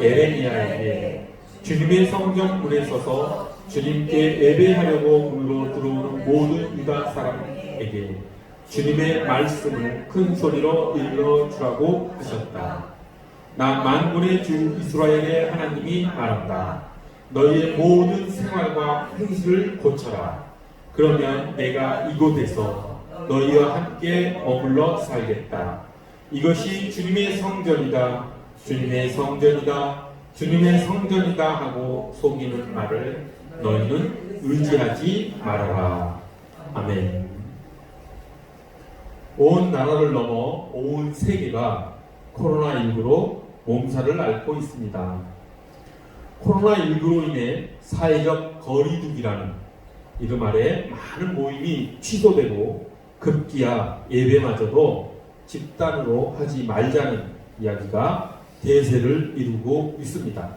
에레미야에게 주님의 성전 문에 서서 주님께 예배하려고 문으로 들어오는 모든 유다 사람에게 주님의 말씀을 큰 소리로 일러주라고 하셨다. 나 만군의 주 이스라엘의 하나님이 말한다. 너희의 모든 생활과 행실을 고쳐라. 그러면 내가 이곳에서 너희와 함께 머물러 살겠다. 이것이 주님의 성전이다. 주님의 성전이다. 주님의 성전이다 하고 속이는 말을 너희는 의지하지 말아라. 아멘. 온 나라를 넘어 온 세계가 코로나19로 몸살을 앓고 있습니다. 코로나19로 인해 사회적 거리두기라는 이름 아래 많은 모임이 취소되고 급기야 예배마저도 집단으로 하지 말자는 이야기가 대세를 이루고 있습니다.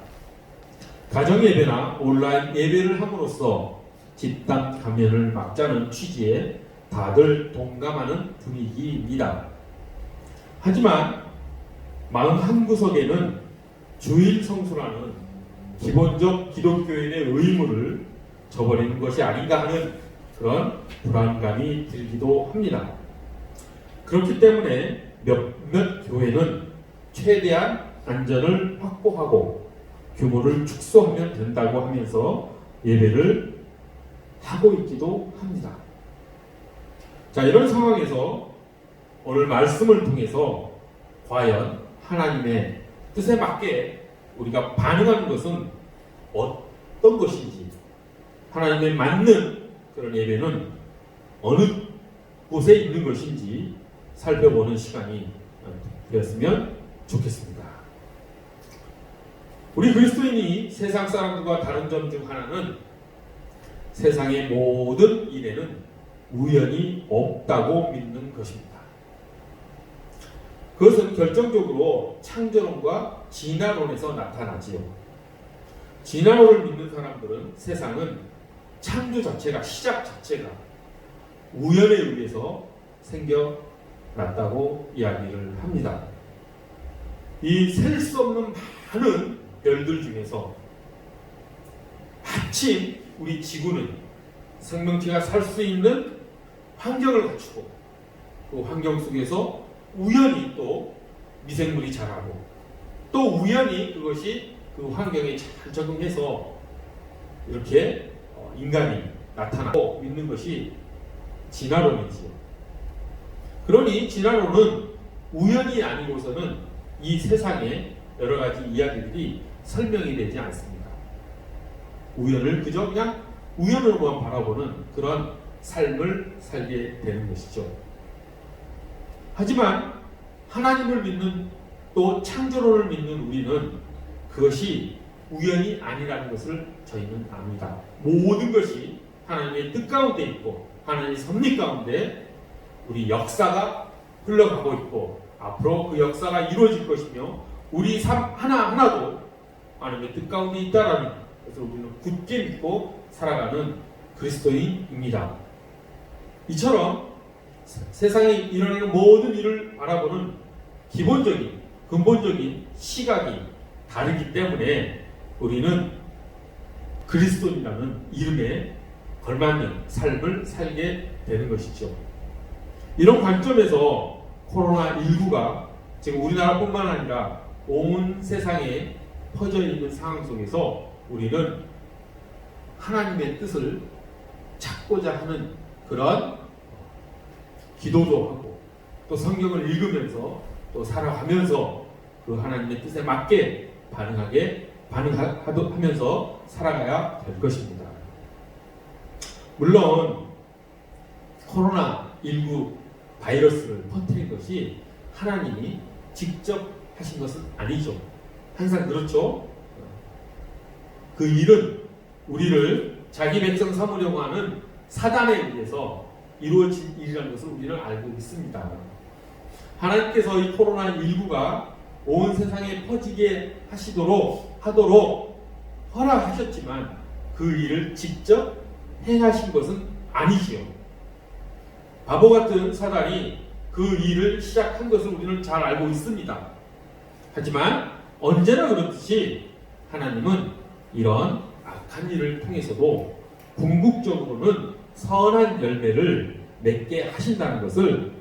가정예배나 온라인 예배를 함으로써 집단 감염을 막자는 취지에 다들 동감하는 분위기입니다. 하지만 마음 한구석에는 주일 성수라는 기본적 기독교인의 의무를 저버리는 것이 아닌가 하는 그런 불안감이 들기도 합니다. 그렇기 때문에 몇몇 교회는 최대한 안전을 확보하고 규모를 축소하면 된다고 하면서 예배를 하고 있기도 합니다. 자, 이런 상황에서 오늘 말씀을 통해서 과연 하나님의 뜻에 맞게 우리가 반응하는 것은 어떤 것인지, 하나님에 맞는 그런 예배는 어느 곳에 있는 것인지 살펴보는 시간이 되었으면 좋겠습니다. 우리 그리스도인이 세상 사람들과 다른 점 중 하나는 세상의 모든 일에는 우연이 없다고 믿는 것입니다. 그것은 결정적으로 창조론과 진화론에서 나타나지요. 진화론을 믿는 사람들은 세상은 창조 자체가, 시작 자체가 우연에 의해서 생겨났다고 이야기를 합니다. 이 셀 수 없는 많은 별들 중에서 마침 우리 지구는 생명체가 살 수 있는 환경을 갖추고 그 환경 속에서 우연히 또 미생물이 자라고 또 우연히 그것이 그 환경에 잘 적응해서 이렇게 인간이 나타나고 믿는 것이 진화론이지요. 그러니 진화론은 우연이 아니고서는 이 세상의 여러 가지 이야기들이 설명이 되지 않습니다. 우연을 그저 그냥 우연으로만 바라보는 그런 삶을 살게 되는 것이죠. 하지만 하나님을 믿는 또 창조론을 믿는 우리는 그것이 우연이 아니라는 것을 저희는 압니다. 모든 것이 하나님의 뜻 가운데 있고 하나님의 섭리 가운데 우리 역사가 흘러가고 있고 앞으로 그 역사가 이루어질 것이며 우리 삶 하나하나도 하나님의 뜻 가운데 있다라는 것을 우리는 굳게 믿고 살아가는 그리스도인입니다. 이처럼 세상에 일어나는 모든 일을 바라보는 기본적인 근본적인 시각이 다르기 때문에 우리는 그리스도인이라는 이름에 걸맞는 삶을 살게 되는 것이죠. 이런 관점에서 코로나19가 지금 우리나라뿐만 아니라 온 세상에 퍼져 있는 상황 속에서 우리는 하나님의 뜻을 찾고자 하는 그런 기도도 하고 또 성경을 읽으면서 또 살아가면서 그 하나님의 뜻에 맞게 반응하면서 살아가야 될 것입니다. 물론 코로나19 바이러스를 퍼뜨린 것이 하나님이 직접 하신 것은 아니죠. 항상 그렇죠. 그 일은 우리를 자기 백성 삼으려고 하는 사단에 의해서 이루어진 일이라는 것을 우리는 알고 있습니다. 하나님께서 이 코로나19가 온 세상에 퍼지게 하도록 허락하셨지만 그 일을 직접 행하신 것은 아니지요. 바보 같은 사단이 그 일을 시작한 것을 우리는 잘 알고 있습니다. 하지만 언제나 그렇듯이 하나님은 이런 악한 일을 통해서도 궁극적으로는 선한 열매를 맺게 하신다는 것을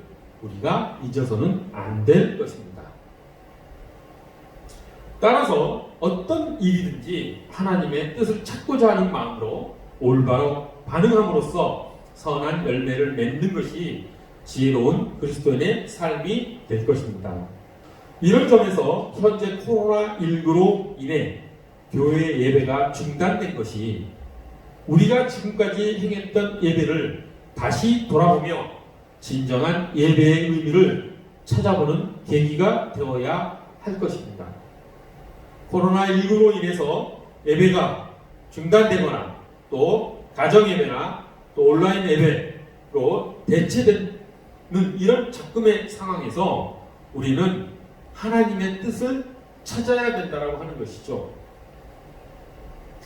우리가 잊어서는 안 될 것입니다. 따라서 어떤 일이든지 하나님의 뜻을 찾고자 하는 마음으로 올바로 반응함으로써 선한 열매를 맺는 것이 지혜로운 그리스도인의 삶이 될 것입니다. 이런 점에서 현재 코로나19로 인해 교회 예배가 중단된 것이 우리가 지금까지 행했던 예배를 다시 돌아보며 진정한 예배의 의미를 찾아보는 계기가 되어야 할 것입니다. 코로나19로 인해서 예배가 중단되거나 또 가정예배나 또 온라인 예배로 대체되는 이런 적금의 상황에서 우리는 하나님의 뜻을 찾아야 된다고 하는 것이죠.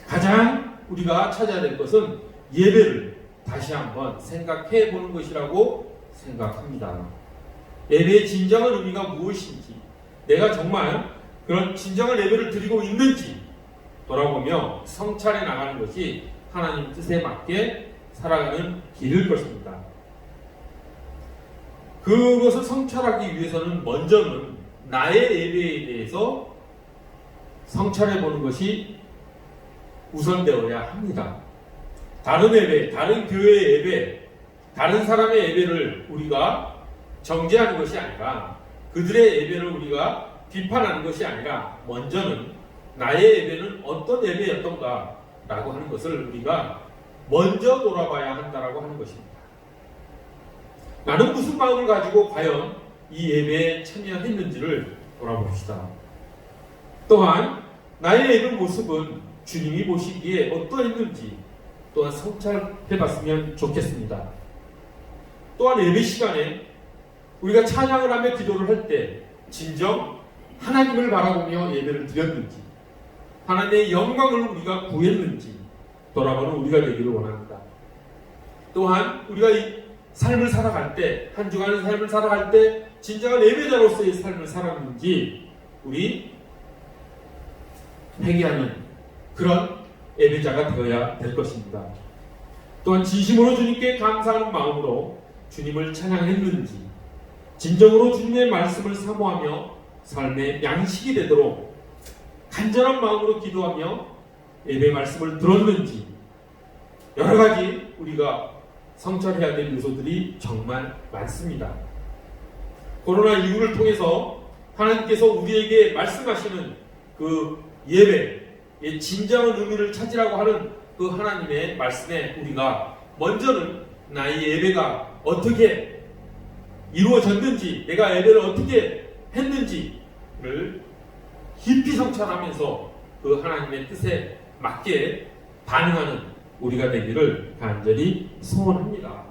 가장 우리가 찾아야 될 것은 예배를 다시 한번 생각해 보는 것이라고 생각합니다. 예배의 진정한 의미가 무엇인지, 내가 정말 그런 진정한 예배를 드리고 있는지 돌아보며 성찰해 나가는 것이 하나님 뜻에 맞게 살아가는 길일 것입니다. 그것을 성찰하기 위해서는 먼저는 나의 예배에 대해서 성찰해 보는 것이 우선되어야 합니다. 다른 예배, 다른 교회의 예배, 다른 사람의 예배를 우리가 정죄하는 것이 아니라, 그들의 예배를 우리가 비판하는 것이 아니라, 먼저는 나의 예배는 어떤 예배였던가 라고 하는 것을 우리가 먼저 돌아봐야 한다라고 하는 것입니다. 나는 무슨 마음을 가지고 과연 이 예배에 참여했는지를 돌아봅시다. 또한 나의 예배 모습은 주님이 보시기에 어떠했는지 또한 성찰해봤으면 좋겠습니다. 또한 예배 시간에 우리가 찬양을 하며 기도를 할 때 진정 하나님을 바라보며 예배를 드렸는지, 하나님의 영광을 우리가 구했는지 돌아보는 우리가 되기를 원합니다. 또한 우리가 이 삶을 살아갈 때, 한 주간의 삶을 살아갈 때 진정한 예배자로서의 삶을 살았는지 우리 회개하는 그런 예배자가 되어야 될 것입니다. 또한 진심으로 주님께 감사하는 마음으로 주님을 찬양했는지, 진정으로 주님의 말씀을 사모하며 삶의 양식이 되도록 간절한 마음으로 기도하며 예배 말씀을 들었는지, 여러 가지 우리가 성찰해야 될 요소들이 정말 많습니다. 코로나19를 통해서 하나님께서 우리에게 말씀하시는 그 예배의 진정한 의미를 찾으라고 하는 그 하나님의 말씀에 우리가 먼저는 나의 예배가 어떻게 이루어졌는지, 내가 예배를 어떻게 했는지를 깊이 성찰하면서 그 하나님의 뜻에 맞게 반응하는 우리가 되기를 간절히 소원합니다.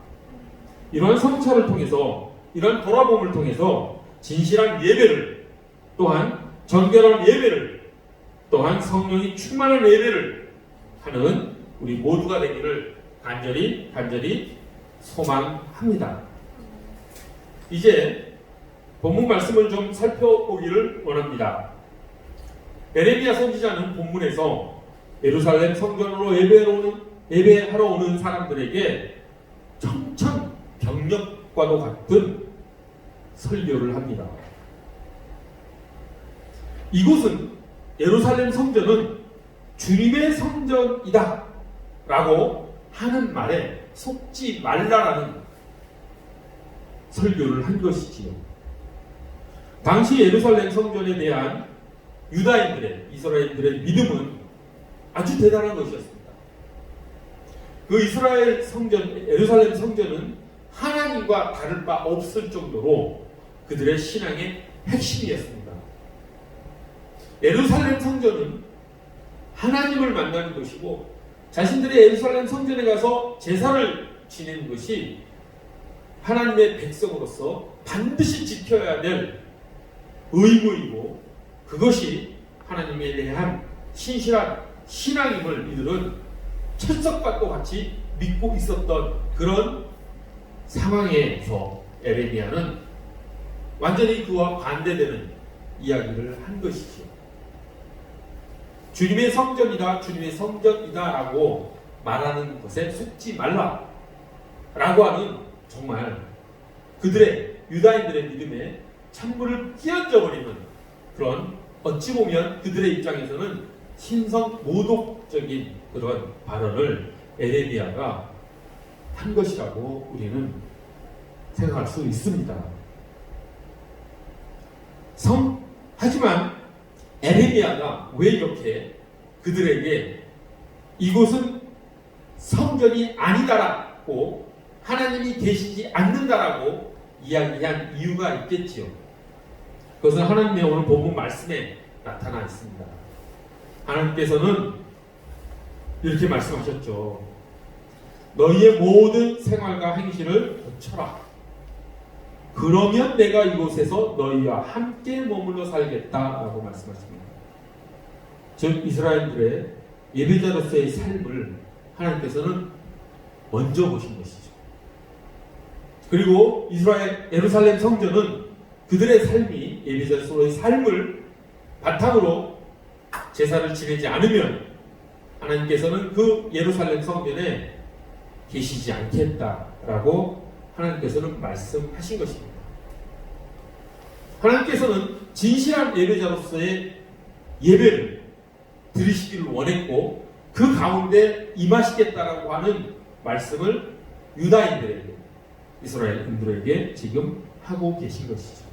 이러한 성찰을 통해서, 이러한 돌아봄을 통해서 진실한 예배를, 또한 정결한 예배를, 또한 성령이 충만한 예배를 하는 우리 모두가 되기를 간절히 소망합니다. 이제 본문 말씀을 좀 살펴보기를 원합니다. 에레미야 선지자는 본문에서 예루살렘 성전으로 예배하러 오는 사람들에게 청천벽력과도 같은 설교를 합니다. 이곳은, 예루살렘 성전은 주님의 성전이다 라고 하는 말에 속지 말라라는 설교를 한 것이지요. 당시 예루살렘 성전에 대한 유다인들의, 이스라엘들의 믿음은 아주 대단한 것이었습니다. 그 이스라엘 성전, 예루살렘 성전은 하나님과 다를 바 없을 정도로 그들의 신앙의 핵심이었습니다. 예루살렘 성전은 하나님을 만나는 것이고, 자신들의 예루살렘 성전에 가서 제사를 지내는 것이 하나님의 백성으로서 반드시 지켜야 될 의무이고, 그것이 하나님에 대한 신실한 신앙임을 이들은 철석밭과 같이 믿고 있었던 그런 상황에서 에레미야는 완전히 그와 반대되는 이야기를 한 것이죠. 주님의 성전이다, 주님의 성전이다 라고 말하는 것에 속지 말라 라고 하는 정말 그들의 유다인들의 믿음에 찬물을 끼얹어 버리는 그런 어찌 보면 그들의 입장에서는 신성 모독적인 그런 발언을 에레미야가 한 것이라고 우리는 생각할 수 있습니다. 하지만 에레미야가 왜 이렇게 그들에게 이곳은 성전이 아니다라고 하나님이 계시지 않는다라고 이야기한 이유가 있겠지요. 그것은 하나님의 오늘 본문 말씀에 나타나 있습니다. 하나님께서는 이렇게 말씀하셨죠. 너희의 모든 생활과 행실을 고쳐라. 그러면 내가 이곳에서 너희와 함께 머물러 살겠다라고 말씀하십니다. 즉 이스라엘들의 예배자로서의 삶을 하나님께서는 먼저 보신 것이죠. 그리고 예루살렘 성전은 그들의 삶이 예배자로서의 삶을 바탕으로 제사를 지내지 않으면 하나님께서는 그 예루살렘 성전에 계시지 않겠다라고 하나님께서는 말씀하신 것입니다. 하나님께서는 진실한 예배자로서의 예배를 드리시기를 원했고 그 가운데 임하시겠다라고 하는 말씀을 유다인들에게 이스라엘인들에게 지금 하고 계신 것이죠.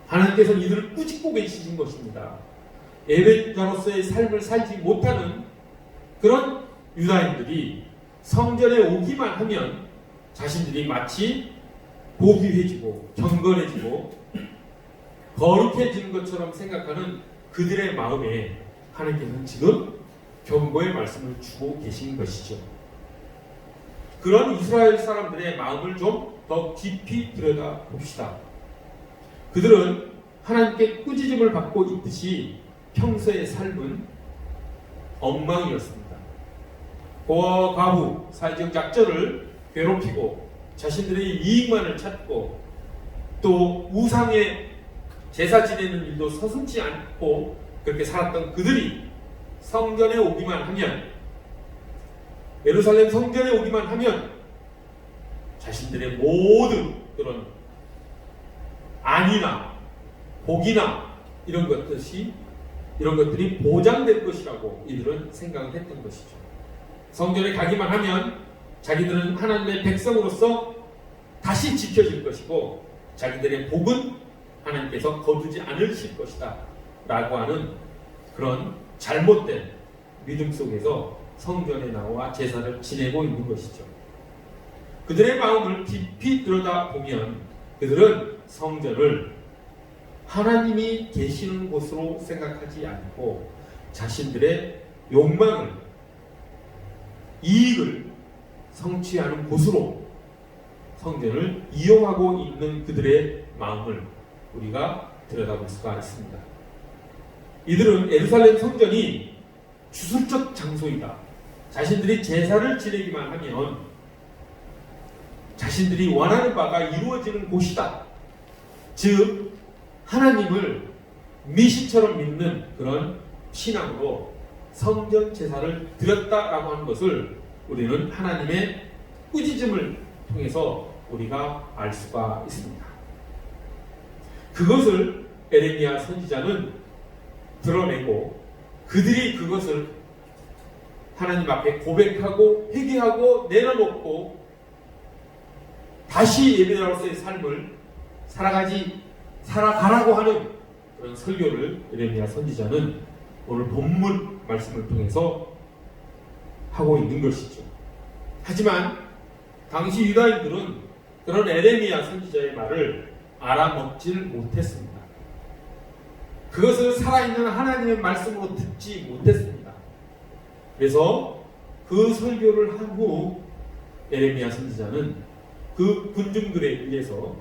하나님께서는 이들을 꾸짖고 계시신 것입니다. 예배자로서의 삶을 살지 못하는 그런 유다인들이 성전에 오기만 하면 자신들이 마치 고귀해지고 경건해지고 거룩해지는 것처럼 생각하는 그들의 마음에 하나님께서는 지금 경고의 말씀을 주고 계신 것이죠. 그런 이스라엘 사람들의 마음을 좀 더 깊이 들여다봅시다. 그들은 하나님께 꾸짖음을 받고 있듯이 평소의 삶은 엉망이었습니다. 고아와 과부, 사회적 약자를 괴롭히고 자신들의 이익만을 찾고 또 우상의 제사 지내는 일도 서슴지 않고 그렇게 살았던 그들이 성전에 오기만 하면 예루살렘 성전에 오기만 하면 자신들의 모든 그런 안위나 복이나 이런 것들이 보장될 것이라고 이들은 생각을 했던 것이죠. 성전에 가기만 하면 자기들은 하나님의 백성으로서 다시 지켜질 것이고 자기들의 복은 하나님께서 거두지 않으실 것이다 라고 하는 그런 잘못된 믿음 속에서 성전에 나와 제사를 지내고 있는 것이죠. 그들의 마음을 깊이 들여다보면 그들은 성전을 하나님이 계시는 곳으로 생각하지 않고 자신들의 욕망을, 이익을 성취하는 곳으로 성전을 이용하고 있는 그들의 마음을 우리가 들여다볼 수가 있습니다. 이들은 예루살렘 성전이 주술적 장소이다. 자신들이 제사를 지내기만 하면 자신들이 원하는 바가 이루어지는 곳이다. 즉 하나님을 미시처럼 믿는 그런 신앙으로 성전 제사를 드렸다라고 하는 것을 우리는 하나님의 꾸짖음을 통해서 우리가 알 수가 있습니다. 그것을 에레미야 선지자는 드러내고 그들이 그것을 하나님 앞에 고백하고 회개하고 내려놓고 다시 예배자로서의 삶을 살아가라고 하는 그런 설교를 에레미야 선지자는 오늘 본문 말씀을 통해서 하고 있는 것이죠. 하지만 당시 유다인들은 그런 에레미야 선지자의 말을 알아먹질 못했습니다. 그것을 살아있는 하나님의 말씀으로 듣지 못했습니다. 그래서 그 설교를 한 후 에레미야 선지자는 그 군중들에 의해서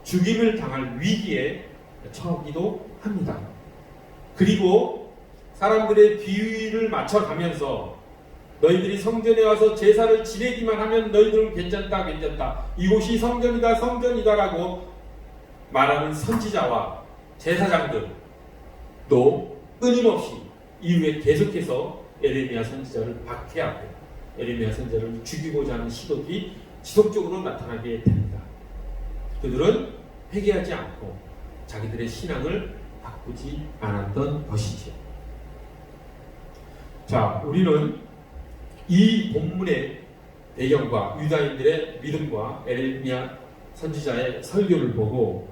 죽임을 당할 위기에 처하기도 합니다. 그리고 사람들의 비위를 맞춰가면서 너희들이 성전에 와서 제사를 지내기만 하면 너희들은 괜찮다 이곳이 성전이다 라고 말하는 선지자와 제사장들도 끊임없이 이후에 계속해서 에레미야 선지자를 박해하고 에레미야 선지자를 죽이고자 하는 시도들이 지속적으로 나타나게 됩니다. 그들은 회개하지 않고 자기들의 신앙을 바꾸지 않았던 것이죠. 자, 우리는 이 본문의 배경과 유다인들의 믿음과 에레미야 선지자의 설교를 보고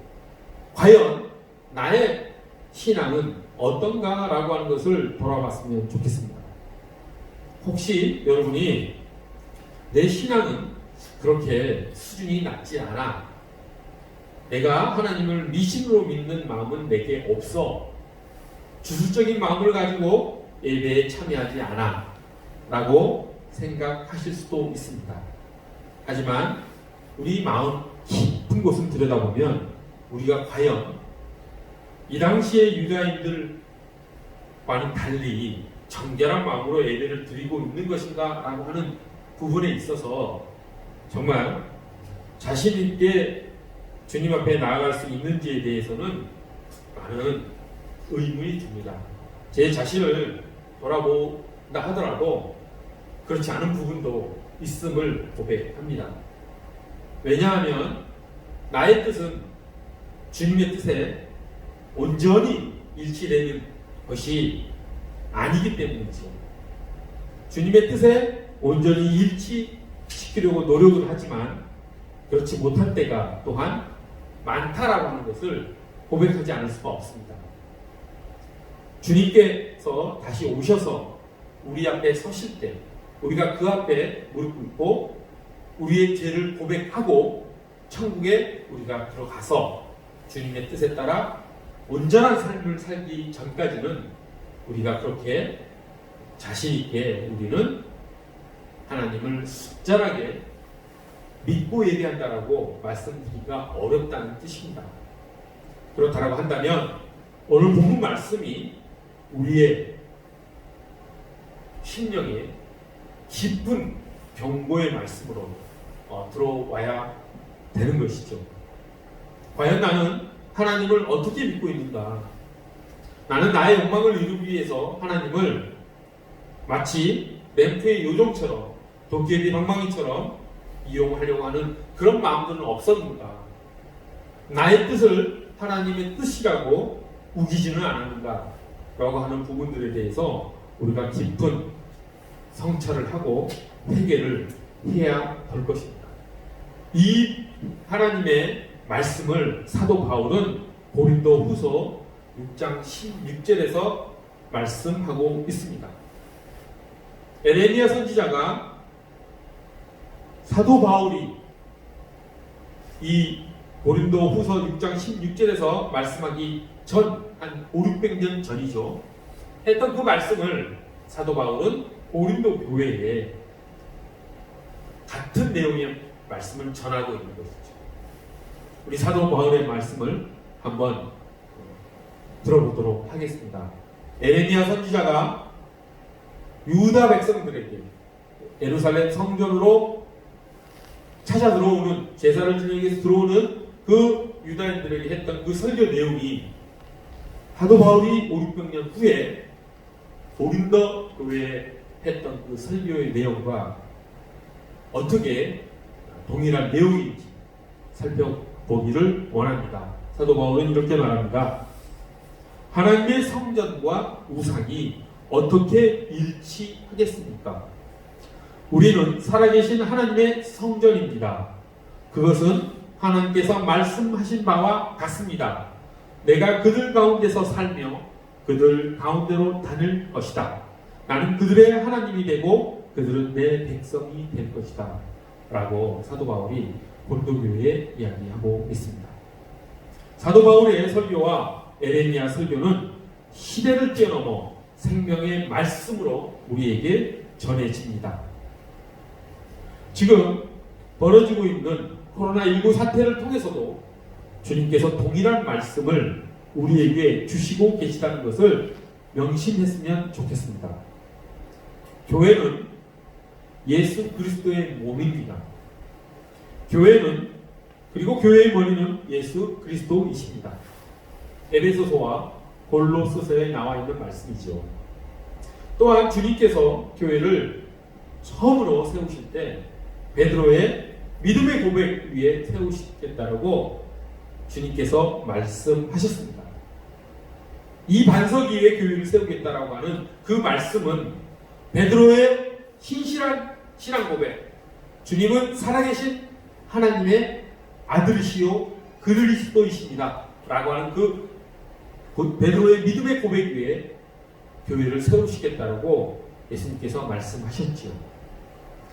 과연 나의 신앙은 어떤가라고 하는 것을 돌아봤으면 좋겠습니다. 혹시 여러분이 내 신앙은 그렇게 수준이 낮지 않아, 내가 하나님을 미신으로 믿는 마음은 내게 없어, 주술적인 마음을 가지고 예배에 참여하지 않아 라고 생각하실 수도 있습니다. 하지만 우리 마음 깊은 곳을 들여다보면 우리가 과연 이 당시의 유다인들과는 달리 정결한 마음으로 예배를 드리고 있는 것인가 라고 하는 부분에 있어서 정말 자신 있게 주님 앞에 나아갈 수 있는지에 대해서는 많은 의문이 듭니다. 제 자신을 돌아본다 하더라도 그렇지 않은 부분도 있음을 고백합니다. 왜냐하면 나의 뜻은 주님의 뜻에 온전히 일치되는 것이 아니기 때문이죠. 주님의 뜻에 온전히 일치시키려고 노력을 하지만 그렇지 못할 때가 또한 많다라고 하는 것을 고백하지 않을 수가 없습니다. 주님께서 다시 오셔서 우리 앞에 서실 때 우리가 그 앞에 무릎 꿇고 우리의 죄를 고백하고 천국에 우리가 들어가서 주님의 뜻에 따라 온전한 삶을 살기 전까지는 우리가 그렇게 자신 있게 우리는 하나님을 숙절하게 믿고 예배한다라고 말씀드리기가 어렵다는 뜻입니다. 그렇다라고 한다면 오늘 본문 말씀이 우리의 심령에 깊은 경고의 말씀으로 들어와야 되는 것이죠. 과연 나는 하나님을 어떻게 믿고 있는가? 나는 나의 욕망을 이루기 위해서 하나님을 마치 램프의 요정처럼 도깨비 방망이처럼 이용하려고 하는 그런 마음들은 없었는가? 나의 뜻을 하나님의 뜻이라고 우기지는 않았는가? 라고 하는 부분들에 대해서 우리가 깊은 성찰을 하고 회개를 해야 될 것입니다. 이 하나님의 말씀을 사도 바울은 고린도 후서 6장 16절에서 말씀하고 있습니다. 에레미야 선지자가 사도 바울이 이 고린도 후서 6장 16절에서 말씀하기 전 한 500~600년 전이죠. 했던 그 말씀을 사도 바울은 고린도 교회에 같은 내용의 말씀을 전하고 있는 것이죠. 우리 사도 바울의 말씀을 한번 들어보도록 하겠습니다. 에레미야 선지자가 유다 백성들에게 예루살렘 성전으로 찾아 들어오는, 제사를 지내기 위해서 들어오는 그 유다인들에게 했던 그 설교 내용이 사도 바울이 500~600년 후에 고린도 교회에 했던 그 설교의 내용과 어떻게 동일한 내용인지 살펴보기를 원합니다. 사도 바울은 이렇게 말합니다. 하나님의 성전과 우상이 어떻게 일치하겠습니까? 우리는 살아계신 하나님의 성전입니다. 그것은 하나님께서 말씀하신 바와 같습니다. 내가 그들 가운데서 살며 그들 가운데로 다닐 것이다. 나는 그들의 하나님이 되고 그들은 내 백성이 될 것이다. 라고 사도 바울이 고린도 교회에 이야기하고 있습니다. 사도 바울의 설교와 에레미야 설교는 시대를 뛰어넘어 생명의 말씀으로 우리에게 전해집니다. 지금 벌어지고 있는 코로나19 사태를 통해서도 주님께서 동일한 말씀을 우리에게 주시고 계시다는 것을 명심했으면 좋겠습니다. 교회는 예수 그리스도의 몸입니다. 교회는, 그리고 교회의 머리는 예수 그리스도이십니다. 에베소서와 골로새서에 나와 있는 말씀이죠. 또한 주님께서 교회를 처음으로 세우실 때 베드로의 믿음의 고백 위에 세우시겠다라고 주님께서 말씀하셨습니다. 이 반석 위에 교회를 세우겠다라고 하는 그 말씀은 베드로의 신실한 신앙 고백, 주님은 살아계신 하나님의 아들이시요 그리스도이십니다 라고 하는 그 베드로의 믿음의 고백 위에 교회를 세우시겠다라고 예수님께서 말씀하셨지요.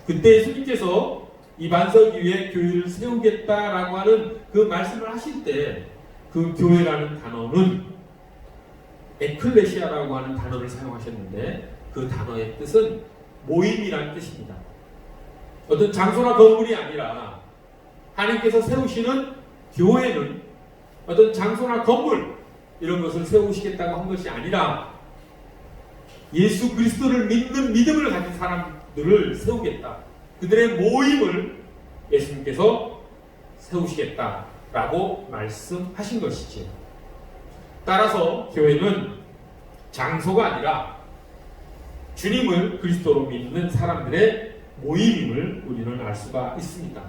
그때 예수님께서 이 반석 위에 교회를 세우겠다라고 하는 그 말씀을 하실 때 그 교회라는 단어는 에클레시아라고 하는 단어를 사용하셨는데 그 단어의 뜻은 모임이라는 뜻입니다. 어떤 장소나 건물이 아니라 하나님께서 세우시는 교회는 어떤 장소나 건물 이런 것을 세우시겠다고 한 것이 아니라 예수 그리스도를 믿는 믿음을 가진 사람들을 세우겠다. 그들의 모임을 예수님께서 세우시겠다라고 말씀하신 것이지요. 따라서 교회는 장소가 아니라 주님을 그리스도로 믿는 사람들의 모임임을 우리는 알 수가 있습니다.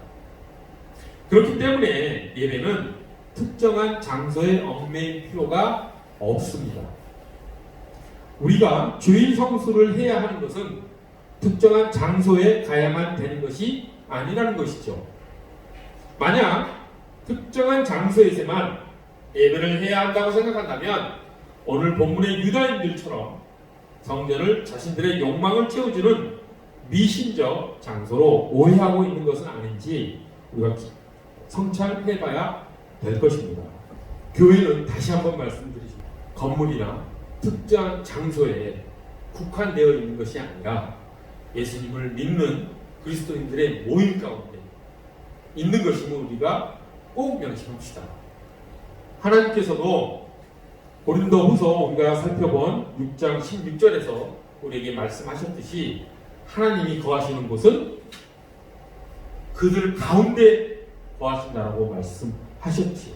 그렇기 때문에 예배는 특정한 장소에 얽매일 필요가 없습니다. 우리가 주일 성수를 해야 하는 것은 특정한 장소에 가야만 되는 것이 아니라는 것이죠. 만약 특정한 장소에서만 예배를 해야 한다고 생각한다면 오늘 본문의 유다인들처럼 성전을 자신들의 욕망을 채워주는 미신적 장소로 오해하고 있는 것은 아닌지 우리가 성찰해봐야 될 것입니다. 교회는 다시 한번 말씀드리죠. 건물이나 특정한 장소에 국한되어 있는 것이 아니라 예수님을 믿는 그리스도인들의 모임 가운데 있는 것임을 우리가 꼭 명심합시다. 하나님께서도 고린도후서 우리가 살펴본 6장 16절에서 우리에게 말씀하셨듯이 하나님이 거하시는 곳은 그들 가운데 거하신다라고 말씀하셨지.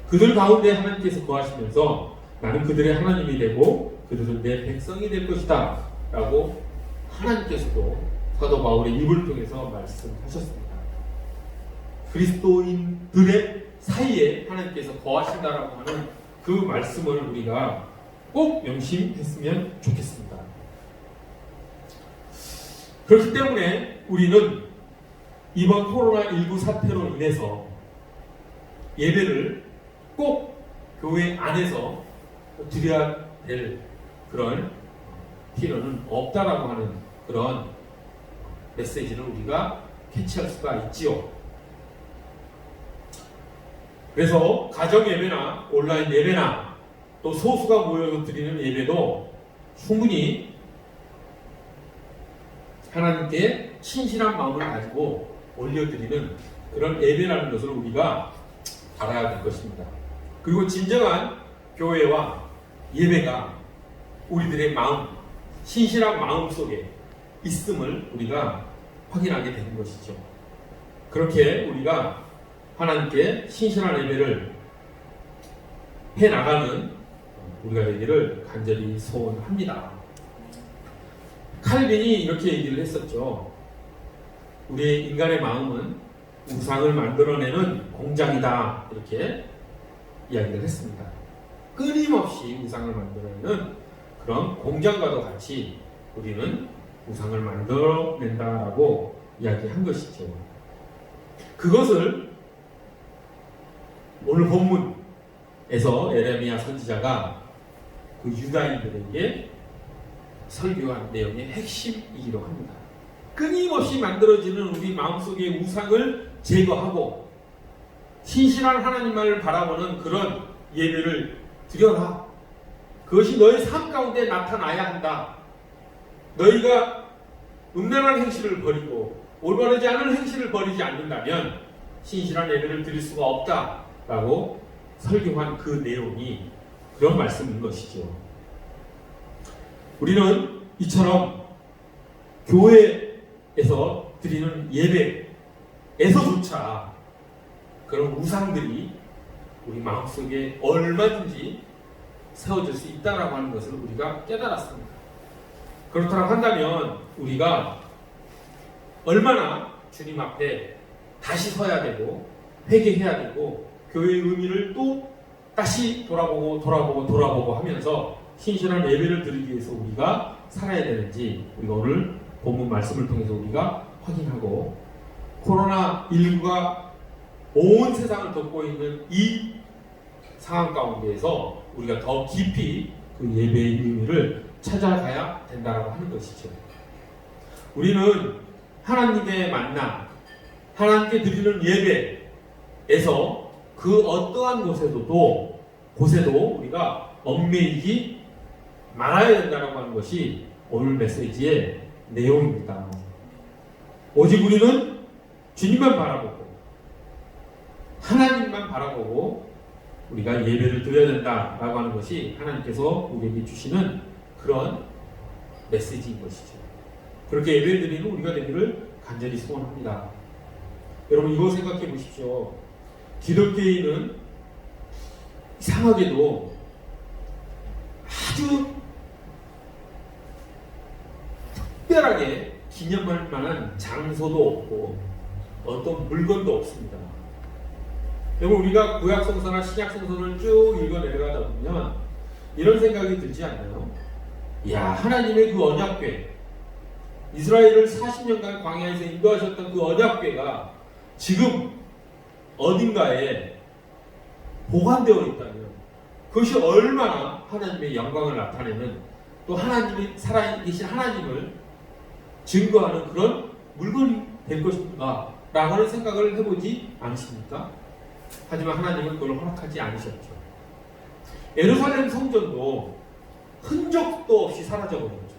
그들 가운데 하나님께서 거하시면서 나는 그들의 하나님이 되고 그들은 내 백성이 될 것이다 라고 하나님께서도 사도 바울의 입을 통해서 말씀하셨습니다. 그리스도인들의 사이에 하나님께서 거하신다라고 하는 그 말씀을 우리가 꼭 명심했으면 좋겠습니다. 그렇기 때문에 우리는 이번 코로나19 사태로 인해서 예배를 꼭 교회 안에서 드려야 될 그런 필요는 없다라고 하는 그런 메시지를 우리가 캐치할 수가 있지요. 그래서 가정 예배나 온라인 예배나 또 소수가 모여서 드리는 예배도 충분히 하나님께 신실한 마음을 가지고 올려드리는 그런 예배라는 것을 우리가 알아야 될 것입니다. 그리고 진정한 교회와 예배가 우리들의 마음, 신실한 마음 속에 있음을 우리가 확인하게 되는 것이죠. 그렇게 우리가 하나님께 신실한 예배를 해나가는 우리가 되기를 간절히 소원합니다. 칼빈이 이렇게 얘기를 했었죠. 우리 인간의 마음은 우상을 만들어내는 공장이다. 이렇게 이야기를 했습니다. 끊임없이 우상을 만들어내는 그런 공장과도 같이 우리는 우상을 만들어낸다라고 이야기한 것이죠. 그것을 오늘 본문에서 예레미야 선지자가 그 유다인들에게 설교한 내용의 핵심이기도 합니다. 끊임없이 만들어지는 우리 마음속의 우상을 제거하고 신실한 하나님만을 바라보는 그런 예배를 드려라. 그것이 너의 삶 가운데 나타나야 한다. 너희가 음란한 행실을 버리고 올바르지 않은 행실을 버리지 않는다면 신실한 예배를 드릴 수가 없다라고 설교한 그 내용이 그런 말씀인 것이죠. 우리는 이처럼 교회에서 드리는 예배에서조차 그런 우상들이 우리 마음속에 얼마든지 세워질 수 있다라고 하는 것을 우리가 깨달았습니다. 그렇다고 한다면 우리가 얼마나 주님 앞에 다시 서야 되고 회개해야 되고 교회의 의미를 또 다시 돌아보고 하면서 신실한 예배를 드리기 위해서 우리가 살아야 되는지 우리가 오늘 본문 말씀을 통해서 우리가 확인하고 코로나19가 온 세상을 덮고 있는 이 상황 가운데에서 우리가 더 깊이 그 예배의 의미를 찾아가야 된다고 하는 것이죠. 우리는 하나님의 만남, 하나님께 드리는 예배에서 그 어떠한 곳에도 우리가 얽매이지 말아야 된다고 하는 것이 오늘 메시지의 내용입니다. 오직 우리는 주님만 바라보고 하나님만 바라보고 우리가 예배를 드려야 된다라고 하는 것이 하나님께서 우리에게 주시는 그런 메시지인 것이죠. 그렇게 예배 드리는 우리가 되기를 간절히 소원합니다. 여러분 이거 생각해 보십시오. 기독교인은 이상하게도 아주 특별하게 기념할 만한 장소도 없고 어떤 물건도 없습니다. 여러분 우리가 구약성서나 신약성서를 쭉 읽어 내려가다 보면 이런 생각이 들지 않나요? 이야, 하나님의 그 언약궤, 이스라엘을 40년간 광야에서 인도하셨던 그 언약궤가 지금 어딘가에 보관되어 있다면 그것이 얼마나 하나님의 영광을 나타내는, 또 하나님이 살아계신 하나님을 증거하는 그런 물건이 될 것인가 라고 하는 생각을 해보지 않으십니까? 하지만 하나님은 그걸 허락하지 않으셨죠. 예루살렘 성전도 흔적도 없이 사라져버렸죠.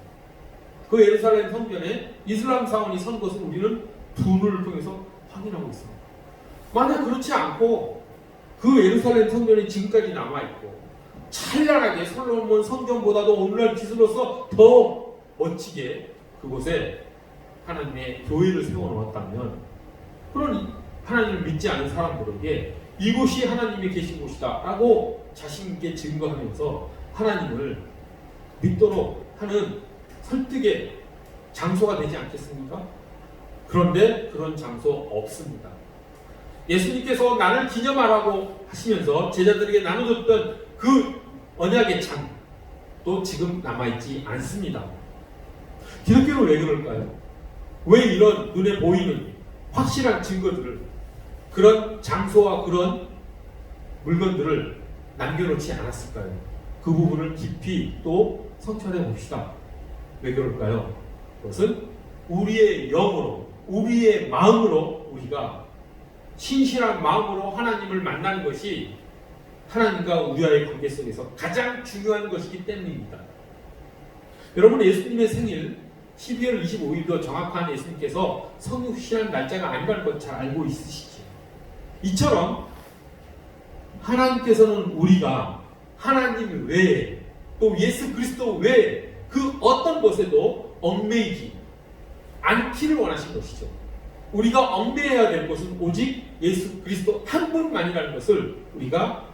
그 예루살렘 성전에 이슬람 사원이 선 것을 우리는 두 눈을 통해서 확인하고 있습니다. 만약 그렇지 않고 그 예루살렘 성전이 지금까지 남아있고 찬란하게 솔로몬 성전보다도 오늘날 기술로서 더 멋지게 그곳에 하나님의 교회를 세워놓았다면 그런 하나님을 믿지 않은 사람들에게 이곳이 하나님이 계신 곳이다 라고 자신있게 증거하면서 하나님을 믿도록 하는 설득의 장소가 되지 않겠습니까? 그런데 그런 장소 없습니다. 예수님께서 나를 기념하라고 하시면서 제자들에게 나눠줬던 그 언약의 창도 지금 남아있지 않습니다. 기독교는 왜 그럴까요? 왜 이런 눈에 보이는 확실한 증거들을, 그런 장소와 그런 물건들을 남겨놓지 않았을까요? 그 부분을 깊이 또 성찰해 봅시다. 왜 그럴까요? 그것은 우리의 영으로, 우리의 마음으로 우리가 신실한 마음으로 하나님을 만나는 것이 하나님과 우리와의 관계 속에서 가장 중요한 것이기 때문입니다. 여러분 예수님의 생일 12월 25일도 정확한 예수님께서 성육신한 날짜가 아니라는 것 잘 알고 있으시죠? 이처럼 하나님께서는 우리가 하나님 외에 또 예수 그리스도 외에 그 어떤 것에도 얽매이지 않기를 원하신 것이죠. 우리가 얽매여야 될 것은 오직 예수 그리스도 한 분만이라는 것을 우리가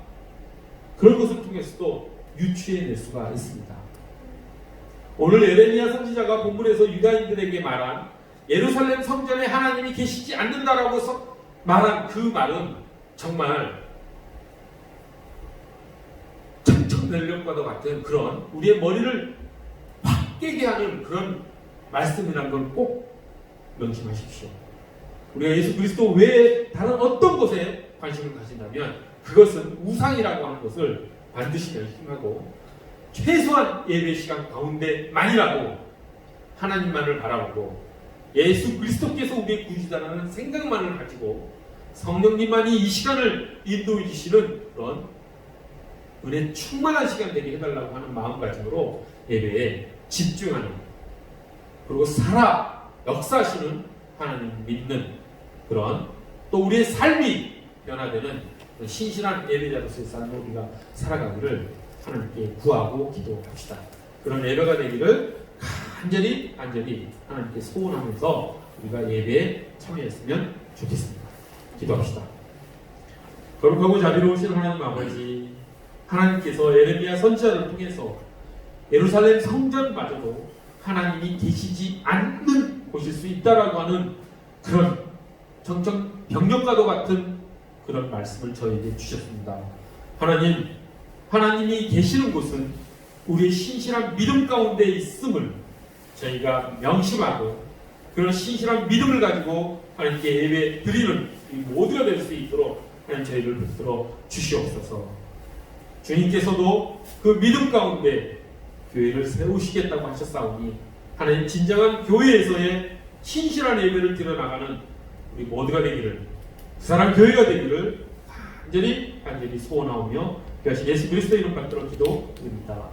그런 것을 통해서도 유추해낼 수가 있습니다. 오늘 예레미야 선지자가 본문에서 유다인들에게 말한 예루살렘 성전에 하나님이 계시지 않는다라고 말한 그 말은 정말 청천벽력과도 같은 그런 우리의 머리를 확 깨게 하는 그런 말씀이라는 걸 꼭 명심하십시오. 우리가 예수 그리스도 외에 다른 어떤 것에 관심을 가진다면 그것은 우상이라고 하는 것을 반드시 명심하고 최소한 예배 시간 가운데만이라도 하나님만을 바라보고 예수 그리스도께서 우리의 구주다라는 생각만을 가지고 성령님만이 이 시간을 인도해 주시는 그런 은혜 충만한 시간 되게 해달라고 하는 마음가짐으로 예배에 집중하는, 그리고 역사하시는 하나님 믿는 그런, 또 우리의 삶이 변화되는 신실한 예배자로서의 삶을 우리가 살아가기를 하나님께 구하고 기도합시다. 그런 예배가 되기를 간절히 하나님께 소원하면서 우리가 예배에 참여했으면 좋겠습니다. 기도합시다. 거룩하고 자비로우신 하나님 아버지, 하나님께서 예레미야 선지자를 통해서 예루살렘 성전마저도 하나님이 계시지 않는 곳일 수 있다라고 하는 그런 정정병력과도 같은 그런 말씀을 저에게 주셨습니다. 하나님이 계시는 곳은 우리의 신실한 믿음 가운데 있음을 저희가 명심하고 그런 신실한 믿음을 가지고 하나님께 예배 드리는 모두가 될 수 있도록 하나님 저희를 붙들어 주시옵소서. 주님께서도 그 믿음 가운데 교회를 세우시겠다고 하셨사오니 하나님 진정한 교회에서의 신실한 예배를 드려나가는 우리 모두가 되기를, 그 사람 교회가 되기를 간절히 소원하오며 예수 그리스도의 이름 받들어 기도드립니다.